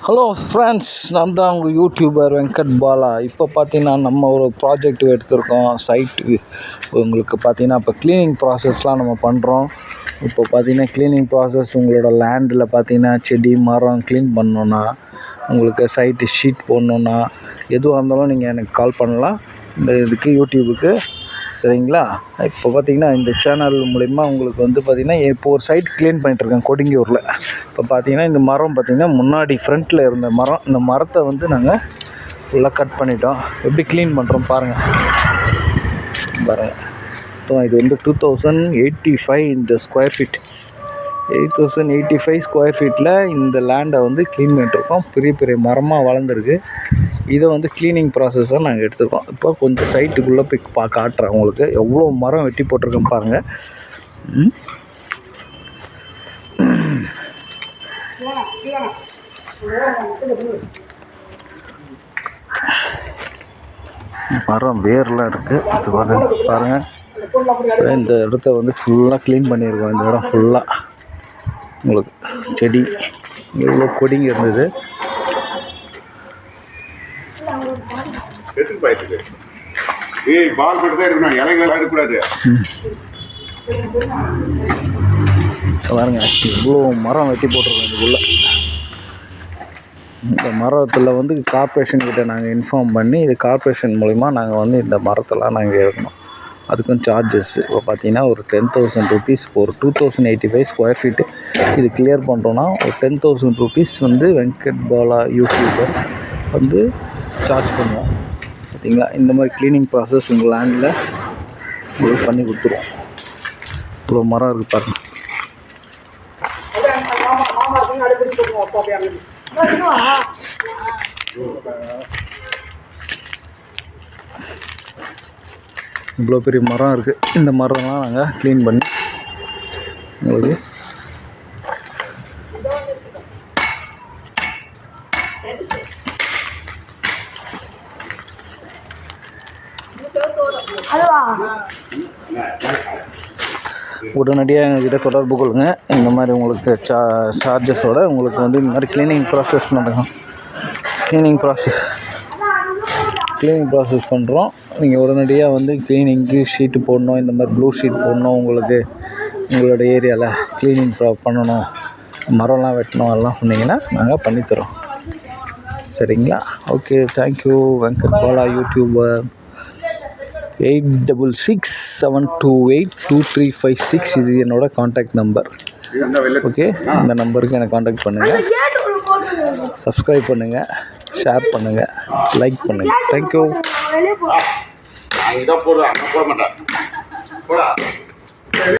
Hello friends, நான் தான் உங்கள் யூடியூபர் வெங்கட் பாலா. இப்போ பார்த்தீங்கன்னா நம்ம ஒரு ப்ராஜெக்ட் எடுத்திருக்கோம். சைட்டு உங்களுக்கு பார்த்தீங்கன்னா இப்போ க்ளீனிங் ப்ராசஸ்லாம் நம்ம பண்ணுறோம். இப்போ பார்த்தீங்கன்னா க்ளீனிங் ப்ராசஸ் உங்களோட லேண்டில் பார்த்தீங்கன்னா செடி மரம் க்ளீன் பண்ணணுன்னா, உங்களுக்கு சைட்டு ஷீட் போடணுன்னா, எதுவாக இருந்தாலும் நீங்கள் எனக்கு கால் பண்ணலாம். இந்த இதுக்கு யூடியூபுக்கு சரிங்களா. இப்போ பார்த்தீங்கன்னா இந்த சேனல் மூலிமா உங்களுக்கு வந்து பார்த்திங்கன்னா இப்போ ஒரு சைட் க்ளீன் பண்ணிகிட்ருக்கேன் கொடுங்கியூரில். இப்போ பார்த்தீங்கன்னா இந்த மரம் பார்த்திங்கன்னா முன்னாடி ஃப்ரண்ட்டில் இருந்த மரம், இந்த மரத்தை வந்து நாங்கள் ஃபுல்லாக கட் பண்ணிட்டோம். எப்படி க்ளீன் பண்ணுறோம் பாருங்கள். இது வந்து 2085 இந்த ஸ்கொயர் ஃபீட், 8085 ஸ்கொயர் ஃபீட்டில் இந்த லேண்டை வந்து க்ளீன் பண்ணிட்டுருக்கோம். பெரிய பெரிய மரமாக வளர்ந்துருக்கு. இதை வந்து க்ளீனிங் ப்ராசஸாக நாங்கள் எடுத்துருக்கோம். இப்போ கொஞ்சம் சைட்டுக்குள்ளே போய் காட்டுறேன் உங்களுக்கு. எவ்வளோ மரம் வெட்டி போட்டிருக்கோம் பாருங்கள். மரம் வேர்லாம் இருக்குது. அது பாருங்கள். இந்த இடத்த வந்து ஃபுல்லாக க்ளீன் பண்ணியிருக்கோம். இந்த இடம் ஃபுல்லாக உங்களுக்கு செடி எவ்வளோ கொடிங்க இருந்தது. பாருங்க, இவ்வளோ மரம் வெட்டி போட்டிருக்கோம். இதுக்குள்ள இந்த மரத்தில் வந்து கார்ப்பரேஷன் கிட்ட நாங்கள் இன்ஃபார்ம் பண்ணி, இது கார்ப்பரேஷன் மூலிமா நாங்கள் வந்து இந்த மரத்தெல்லாம் நாங்கள் எடுக்கணும். அதுக்கும் சார்ஜஸ் இப்போ பார்த்தீங்கன்னா ஒரு 10,000 rupees. ஒரு 2085 ஸ்கொயர் ஃபீட்டு இது கிளியர் பண்ணுறோன்னா ஒரு 10,000 rupees வந்து வெங்கட் பாலா யூடியூபர் வந்து சார்ஜ் பண்ணுவோம். பார்த்தீங்களா, இந்த மாதிரி க்ளீனிங் ப்ராசஸ் உங்கள் லேண்டில் உங்களுக்கு பண்ணி கொடுத்துருவோம். இவ்வளோ மரம் இருக்குது பாருங்கள். இவ்வளோ பெரிய மரம் இருக்குது. இந்த மரம்லாம் நாங்கள் க்ளீன் பண்ணி உங்களுக்கு உடனடியாக எங்கள்கிட்ட தொடர்பு கொள்ளுங்கள். இந்த மாதிரி உங்களுக்கு சார்ஜஸோடு உங்களுக்கு வந்து இந்த மாதிரி க்ளீனிங் ப்ராசஸ் நடக்கும். க்ளீனிங் ப்ராசஸ் பண்ணுறோம். நீங்கள் உடனடியாக வந்து க்ளீனிங்க்கு ஷீட்டு போடணும், இந்த மாதிரி ப்ளூ ஷீட் போடணும், உங்களுக்கு உங்களோட ஏரியாவில் க்ளீனிங் பண்ணணும், மரம்லாம் வெட்டணும், எல்லாம் சொன்னீங்கன்னா நாங்கள் பண்ணித்தரோம். சரிங்களா. Okay, thank you. Venkat Bala YouTuber. 8667282356 இது என்னோடய காண்டாக்ட் நம்பர். ஓகே, இந்த நம்பருக்கு எனக்கு காண்டாக்ட் பண்ணுங்கள். சப்ஸ்கிரைப் பண்ணுங்கள், ஷேர் பண்ணுங்கள், லைக் பண்ணுங்கள். தேங்க்யூ.